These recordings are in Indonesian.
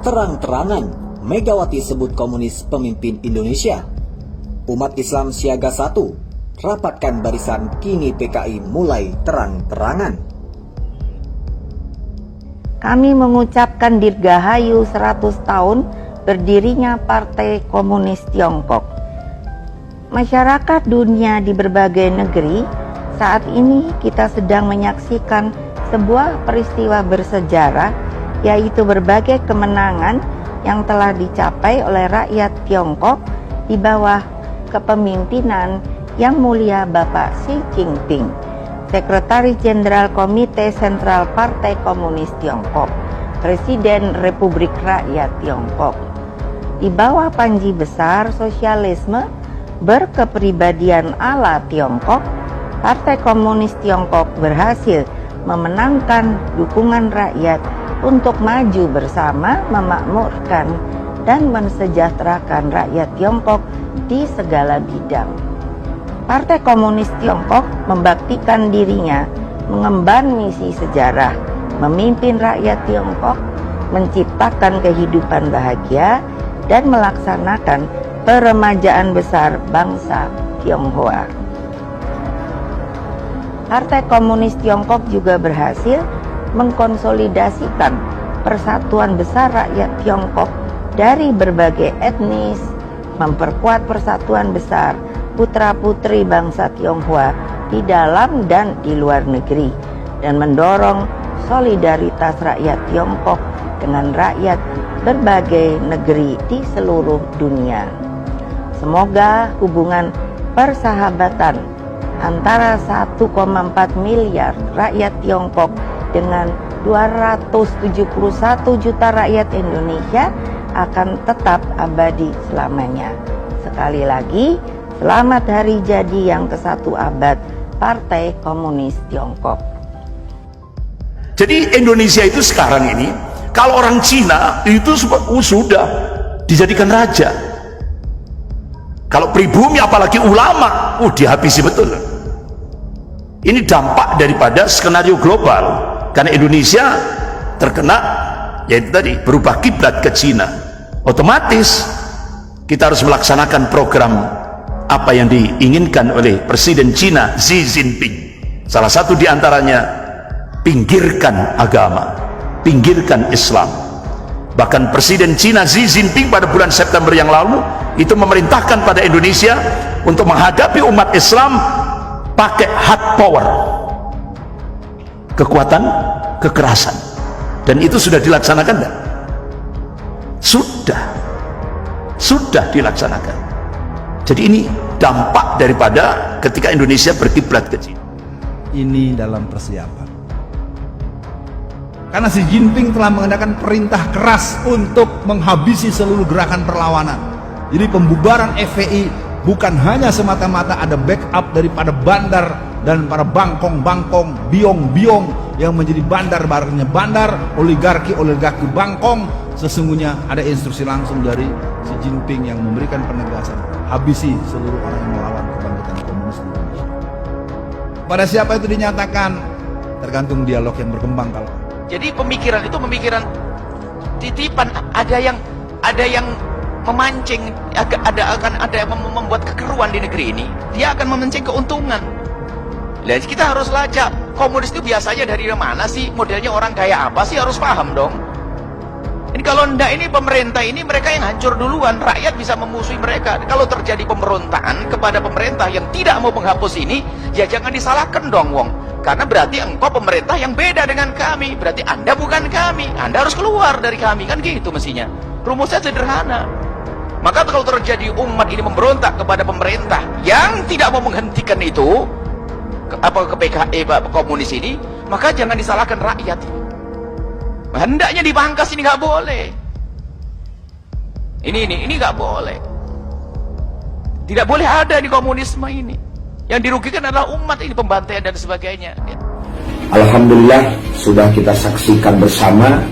Terang-terangan Megawati sebut komunis pemimpin Indonesia. Umat Islam siaga 1, rapatkan barisan, kini PKI mulai terang-terangan. Kami mengucapkan dirgahayu 100 tahun berdirinya Partai Komunis Tiongkok. Masyarakat dunia di berbagai negeri, saat ini kita sedang menyaksikan sebuah peristiwa bersejarah, yaitu berbagai kemenangan yang telah dicapai oleh rakyat Tiongkok di bawah kepemimpinan Yang Mulia Bapak Xi Jinping, Sekretaris Jenderal Komite Sentral Partai Komunis Tiongkok, Presiden Republik Rakyat Tiongkok. Di bawah panji besar sosialisme berkepribadian ala Tiongkok, Partai Komunis Tiongkok berhasil memenangkan dukungan rakyat untuk maju bersama, memakmurkan dan mensejahterakan rakyat Tiongkok di segala bidang. Partai Komunis Tiongkok membaktikan dirinya mengemban misi sejarah, memimpin rakyat Tiongkok, menciptakan kehidupan bahagia, dan melaksanakan peremajaan besar bangsa Tionghoa. Partai Komunis Tiongkok juga berhasil mengkonsolidasikan persatuan besar rakyat Tiongkok dari berbagai etnis, memperkuat persatuan besar putra-putri bangsa Tionghoa di dalam dan di luar negeri, dan mendorong solidaritas rakyat Tiongkok dengan rakyat berbagai negeri di seluruh dunia. Semoga hubungan persahabatan antara 1,4 miliar rakyat Tiongkok dengan 271 juta rakyat Indonesia akan tetap abadi selamanya. Sekali lagi, selamat hari jadi yang ke-1 abad Partai Komunis Tiongkok. Jadi Indonesia itu sekarang ini, kalau orang Cina itu sudah dijadikan raja. Kalau pribumi apalagi ulama, dihabisi betul. Ini dampak daripada skenario global. Karena Indonesia terkena, yaitu tadi, berubah kiblat ke Cina. Otomatis kita harus melaksanakan program apa yang diinginkan oleh Presiden Cina Xi Jinping. Salah satu diantaranya, pinggirkan agama, pinggirkan Islam. Bahkan Presiden Cina Xi Jinping pada bulan September yang lalu itu memerintahkan pada Indonesia untuk menghadapi umat Islam pakai hard power, kekuatan kekerasan. Dan itu sudah dilaksanakan enggak? Sudah dilaksanakan. Jadi ini dampak daripada ketika Indonesia berkiblat ke Cina. Ini dalam persiapan, karena Xi Jinping telah mengadakan perintah keras untuk menghabisi seluruh gerakan perlawanan. Jadi pembubaran FPI bukan hanya semata-mata ada backup daripada bandar dan para bangkong-bangkong, biong-biong yang menjadi bandar-bandarnya bandar, oligarki Bangkong. Sesungguhnya ada instruksi langsung dari Xi Jinping yang memberikan penegasan, habisi seluruh orang yang melawan kebangkitan komunis di Indonesia. Pada siapa itu dinyatakan, tergantung dialog yang berkembang. Kalau jadi pemikiran itu pemikiran titipan, ada yang memancing, ada yang membuat kekeruan di negeri ini, dia akan memancing keuntungan. Dan kita harus lacak, komunis itu biasanya dari mana sih, modelnya orang kayak apa sih, harus paham dong. Ini kalau enggak, ini pemerintah ini mereka yang hancur duluan, rakyat bisa memusuhi mereka. Kalau terjadi pemberontakan kepada pemerintah yang tidak mau menghapus ini, ya jangan disalahkan dong wong. Karena berarti engkau pemerintah yang beda dengan kami, berarti Anda bukan kami, Anda harus keluar dari kami, kan gitu mestinya. Rumusnya sederhana. Maka kalau terjadi umat ini memberontak kepada pemerintah yang tidak mau menghentikan itu, ke PKI komunis ini, maka jangan disalahkan rakyat. Hendaknya dipangkas, ini nggak boleh. Ini nggak boleh. Tidak boleh ada di komunisme ini. Yang dirugikan adalah umat ini, pembantaian dan sebagainya. Alhamdulillah sudah kita saksikan bersama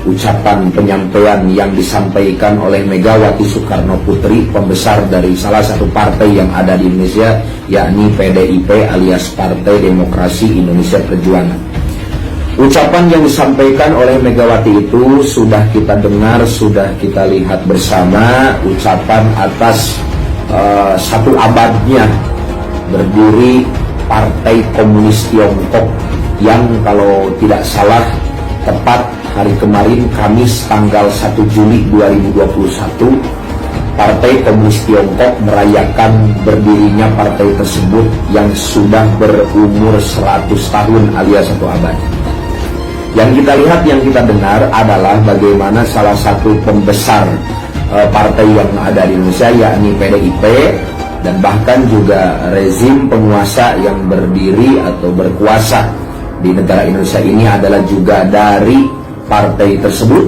ucapan penyampaian yang disampaikan oleh Megawati Soekarno Putri, pembesar dari salah satu partai yang ada di Indonesia, yakni PDIP alias Partai Demokrasi Indonesia Perjuangan. Ucapan yang disampaikan oleh Megawati itu sudah kita dengar, sudah kita lihat bersama. Ucapan atas 1 abadnya berdiri Partai Komunis Tiongkok yang kalau tidak salah tepat hari kemarin Kamis tanggal 1 Juli 2021 Partai Komunis Tiongkok merayakan berdirinya partai tersebut yang sudah berumur 100 tahun alias 1 abad. Yang kita lihat, yang kita dengar adalah bagaimana salah satu pembesar partai yang ada di Indonesia, yakni PDIP, dan bahkan juga rezim penguasa yang berdiri atau berkuasa di negara Indonesia ini adalah juga dari partai tersebut.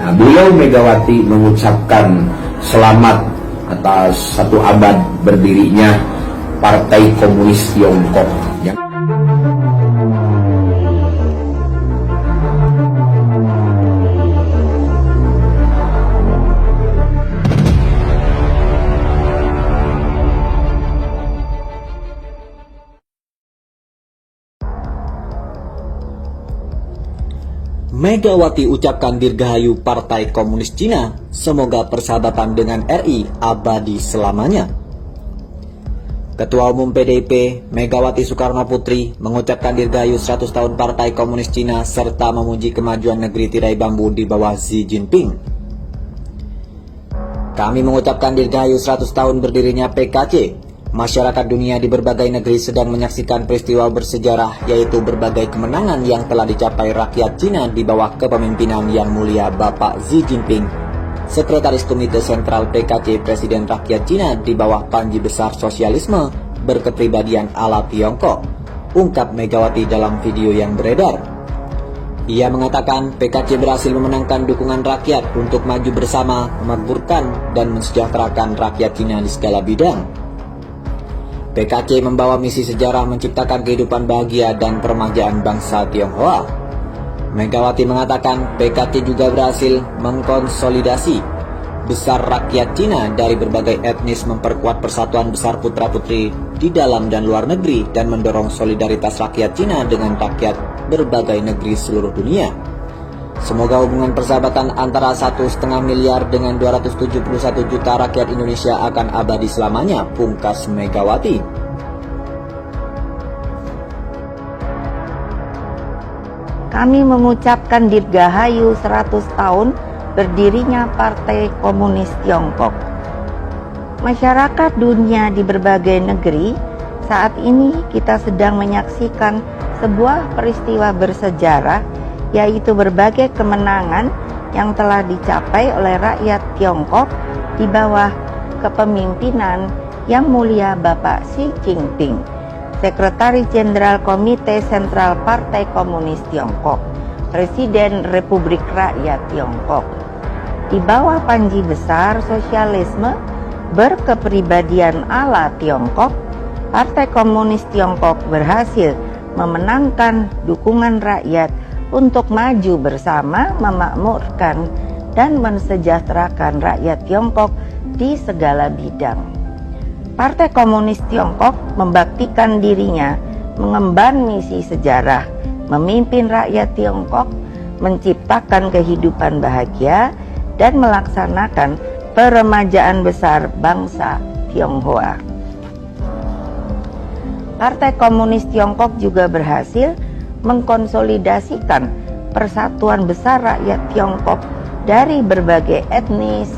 Nah, beliau Megawati mengucapkan selamat atas 1 abad berdirinya Partai Komunis Tiongkok. Megawati ucapkan dirgahayu Partai Komunis Cina, semoga persahabatan dengan RI abadi selamanya. Ketua Umum PDIP, Megawati Soekarno Putri, mengucapkan dirgahayu 100 tahun Partai Komunis Cina serta memuji kemajuan negeri tirai bambu di bawah Xi Jinping. Kami mengucapkan dirgahayu 100 tahun berdirinya PKC. Masyarakat dunia di berbagai negeri sedang menyaksikan peristiwa bersejarah, yaitu berbagai kemenangan yang telah dicapai rakyat Cina di bawah kepemimpinan Yang Mulia Bapak Xi Jinping, Sekretaris Komite Sentral PKC Presiden Rakyat Cina di bawah Panji Besar Sosialisme berkepribadian ala Tiongkok, ungkap Megawati dalam video yang beredar. Ia mengatakan PKC berhasil memenangkan dukungan rakyat untuk maju bersama, memakmurkan dan mensejahterakan rakyat Cina di segala bidang. PKC membawa misi sejarah menciptakan kehidupan bahagia dan peremajaan bangsa Tionghoa. Megawati mengatakan PKC juga berhasil mengkonsolidasi besar rakyat Cina dari berbagai etnis, memperkuat persatuan besar putra-putri di dalam dan luar negeri, dan mendorong solidaritas rakyat Cina dengan rakyat berbagai negeri seluruh dunia. Semoga hubungan persahabatan antara 1,5 miliar dengan 271 juta rakyat Indonesia akan abadi selamanya, pungkas Megawati. Kami mengucapkan dirgahayu 100 tahun berdirinya Partai Komunis Tiongkok. Masyarakat dunia di berbagai negeri, saat ini kita sedang menyaksikan sebuah peristiwa bersejarah, yaitu berbagai kemenangan yang telah dicapai oleh rakyat Tiongkok di bawah kepemimpinan Yang Mulia Bapak Xi Jinping, Sekretaris Jenderal Komite Sentral Partai Komunis Tiongkok, Presiden Republik Rakyat Tiongkok. Di bawah Panji Besar Sosialisme berkepribadian ala Tiongkok, Partai Komunis Tiongkok berhasil memenangkan dukungan rakyat untuk maju bersama, memakmurkan dan mensejahterakan rakyat Tiongkok di segala bidang. Partai Komunis Tiongkok membaktikan dirinya mengemban misi sejarah, memimpin rakyat Tiongkok, menciptakan kehidupan bahagia, dan melaksanakan peremajaan besar bangsa Tionghoa. Partai Komunis Tiongkok juga berhasil mengkonsolidasikan persatuan besar rakyat Tiongkok dari berbagai etnis,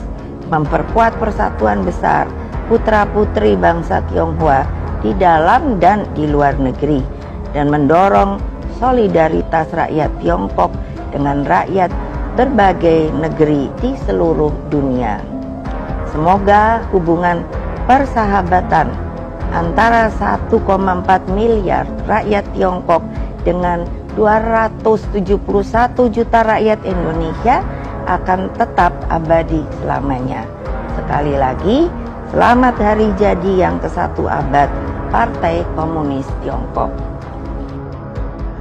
memperkuat persatuan besar putra-putri bangsa Tionghoa di dalam dan di luar negeri, dan mendorong solidaritas rakyat Tiongkok dengan rakyat berbagai negeri di seluruh dunia. Semoga hubungan persahabatan antara 1,4 miliar rakyat Tiongkok dengan 271 juta rakyat Indonesia akan tetap abadi selamanya. Sekali lagi, selamat hari jadi yang ke-1 abad Partai Komunis Tiongkok.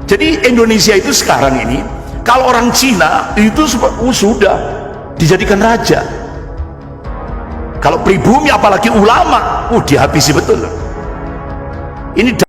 Jadi Indonesia itu sekarang ini, kalau orang Cina itu sudah dijadikan raja. Kalau pribumi apalagi ulama, dihabisi betul. Ini